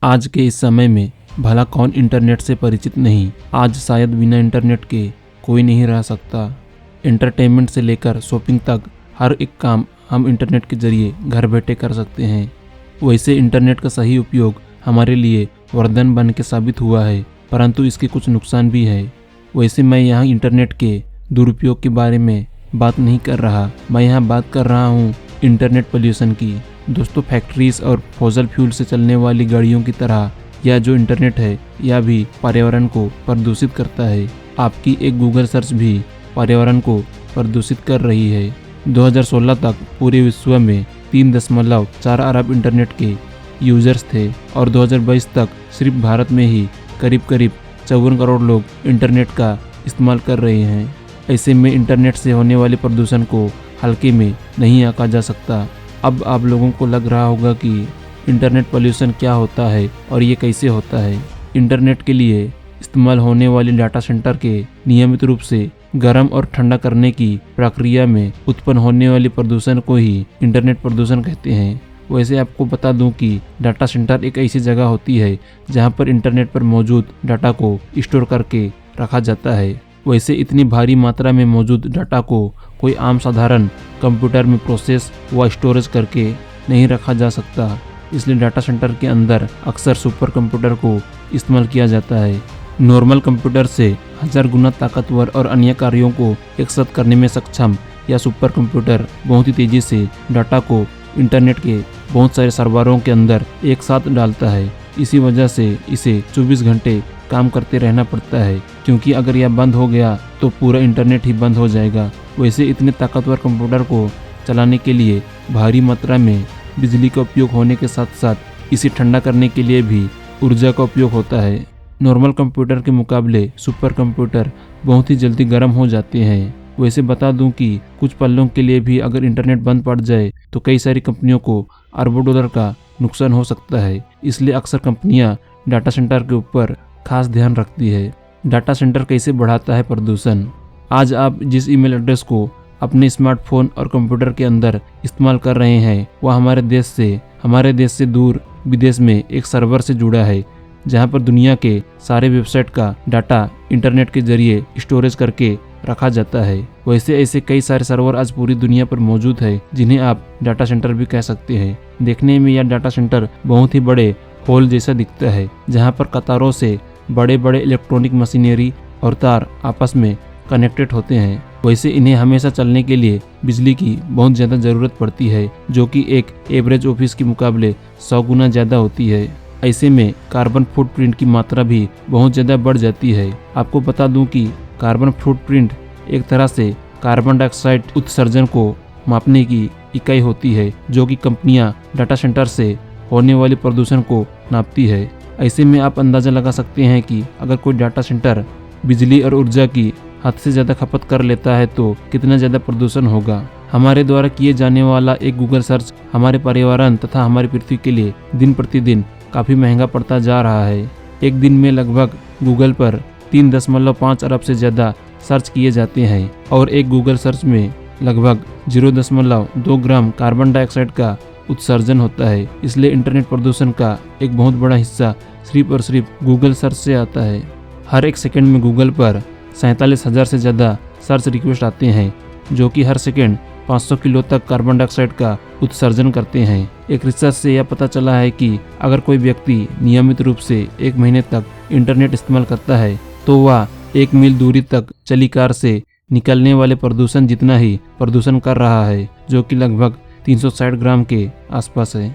आज के इस समय में भला कौन इंटरनेट से परिचित नहीं। आज शायद बिना इंटरनेट के कोई नहीं रह सकता। एंटरटेनमेंट से लेकर शॉपिंग तक हर एक काम हम इंटरनेट के जरिए घर बैठे कर सकते हैं। वैसे इंटरनेट का सही उपयोग हमारे लिए वरदान बन के साबित हुआ है, परंतु इसके कुछ नुकसान भी है। वैसे मैं यहाँ इंटरनेट के दुरुपयोग के बारे में बात नहीं कर रहा, मैं यहाँ बात कर रहा हूँ इंटरनेट पोल्यूशन की। दोस्तों, फैक्ट्रीज और फॉसिल फ्यूल से चलने वाली गाड़ियों की तरह यह जो इंटरनेट है यह भी पर्यावरण को प्रदूषित करता है। आपकी एक गूगल सर्च भी पर्यावरण को प्रदूषित कर रही है। 2016 तक पूरे विश्व में 3.4 अरब इंटरनेट के यूजर्स थे और 2022 तक सिर्फ भारत में ही करीब 54 करोड़ लोग इंटरनेट का इस्तेमाल कर रहे हैं। ऐसे में इंटरनेट से होने वाले प्रदूषण को हल्के में नहीं आंका जा सकता। अब आप लोगों को लग रहा होगा कि इंटरनेट पोल्यूशन क्या होता है और ये कैसे होता है। इंटरनेट के लिए इस्तेमाल होने वाले डाटा सेंटर के नियमित रूप से गर्म और ठंडा करने की प्रक्रिया में उत्पन्न होने वाले प्रदूषण को ही इंटरनेट प्रदूषण कहते हैं। वैसे आपको बता दूं कि डाटा सेंटर एक ऐसी जगह होती है जहां पर इंटरनेट पर मौजूद डाटा को स्टोर करके रखा जाता है। वैसे इतनी भारी मात्रा में मौजूद डाटा को कोई आम साधारण कंप्यूटर में प्रोसेस व स्टोरेज करके नहीं रखा जा सकता, इसलिए डाटा सेंटर के अंदर अक्सर सुपर कंप्यूटर को इस्तेमाल किया जाता है। नॉर्मल कंप्यूटर से 1000 गुना ताकतवर और अन्य कार्यों को एक साथ करने में सक्षम यह सुपर कंप्यूटर बहुत ही तेजी से डाटा को इंटरनेट के बहुत सारे सर्वरों के अंदर एक साथ डालता है। इसी वजह से इसे 24 घंटे काम करते रहना पड़ता है, क्योंकि अगर यह बंद हो गया तो पूरा इंटरनेट ही बंद हो जाएगा। वैसे इतने ताकतवर कंप्यूटर को चलाने के लिए भारी मात्रा में बिजली का उपयोग होने के साथ साथ इसे ठंडा करने के लिए भी ऊर्जा का उपयोग होता है। नॉर्मल कंप्यूटर के मुकाबले सुपर कंप्यूटर बहुत ही जल्दी गर्म हो जाते हैं। वैसे बता दूं कि कुछ पलों के लिए भी अगर इंटरनेट बंद पड़ जाए तो कई सारी कंपनियों को अरबों डॉलर का नुकसान हो सकता है। इसलिए अक्सर कंपनियां डाटा सेंटर के ऊपर खास ध्यान रखती है। डाटा सेंटर कैसे बढ़ाता है प्रदूषण। आज आप जिस ईमेल एड्रेस को अपने स्मार्टफोन और कंप्यूटर के अंदर इस्तेमाल कर रहे हैं वह हमारे देश से दूर विदेश में एक सर्वर से जुड़ा है, जहां पर दुनिया के सारे वेबसाइट का डाटा इंटरनेट के जरिए स्टोरेज करके रखा जाता है। वैसे ऐसे कई सारे सर्वर आज पूरी दुनिया पर मौजूद है, जिन्हें आप डाटा सेंटर भी कह सकते हैं। देखने में यह डाटा सेंटर बहुत ही बड़े हॉल जैसा दिखता है, जहां पर कतारों से बड़े बड़े इलेक्ट्रॉनिक मशीनरी और तार आपस में कनेक्टेड होते हैं। वैसे इन्हें हमेशा चलने के लिए बिजली की बहुत ज़्यादा ज़रूरत पड़ती है, जो कि एक एवरेज ऑफिस के मुकाबले 100 गुना ज़्यादा होती है। ऐसे में कार्बन फुटप्रिंट की मात्रा भी बहुत ज़्यादा बढ़ जाती है। आपको बता दूं कि कार्बन फुटप्रिंट एक तरह से कार्बन डाइऑक्साइड उत्सर्जन को मापने की इकाई होती है, जो कि कंपनियां डाटा सेंटर से होने वाले प्रदूषण को नापती है। ऐसे में आप अंदाज़ा लगा सकते हैं कि अगर कोई डाटा सेंटर बिजली और ऊर्जा की हद से ज़्यादा खपत कर लेता है तो कितना ज़्यादा प्रदूषण होगा। हमारे द्वारा किए जाने वाला एक गूगल सर्च हमारे पर्यावरण तथा हमारी पृथ्वी के लिए दिन प्रतिदिन काफ़ी महंगा पड़ता जा रहा है। एक दिन में लगभग गूगल पर 3.5 अरब से ज़्यादा सर्च किए जाते हैं और एक गूगल सर्च में लगभग 0.2 ग्राम कार्बन डाइऑक्साइड का उत्सर्जन होता है। इसलिए इंटरनेट प्रदूषण का एक बहुत बड़ा हिस्सा सिर्फ और सिर्फ गूगल सर्च से आता है। हर एक सेकंड में गूगल पर 47,000 से ज़्यादा सर्च रिक्वेस्ट आते हैं, जो कि हर सेकंड 500 किलो तक कार्बन डाइऑक्साइड का उत्सर्जन करते हैं। एक रिसर्च से यह पता चला है कि अगर कोई व्यक्ति नियमित रूप से 1 महीने तक इंटरनेट इस्तेमाल करता है तो वह 1 मील दूरी तक चली कार से निकलने वाले प्रदूषण जितना ही प्रदूषण कर रहा है, जो कि लगभग 360 ग्राम के आसपास है।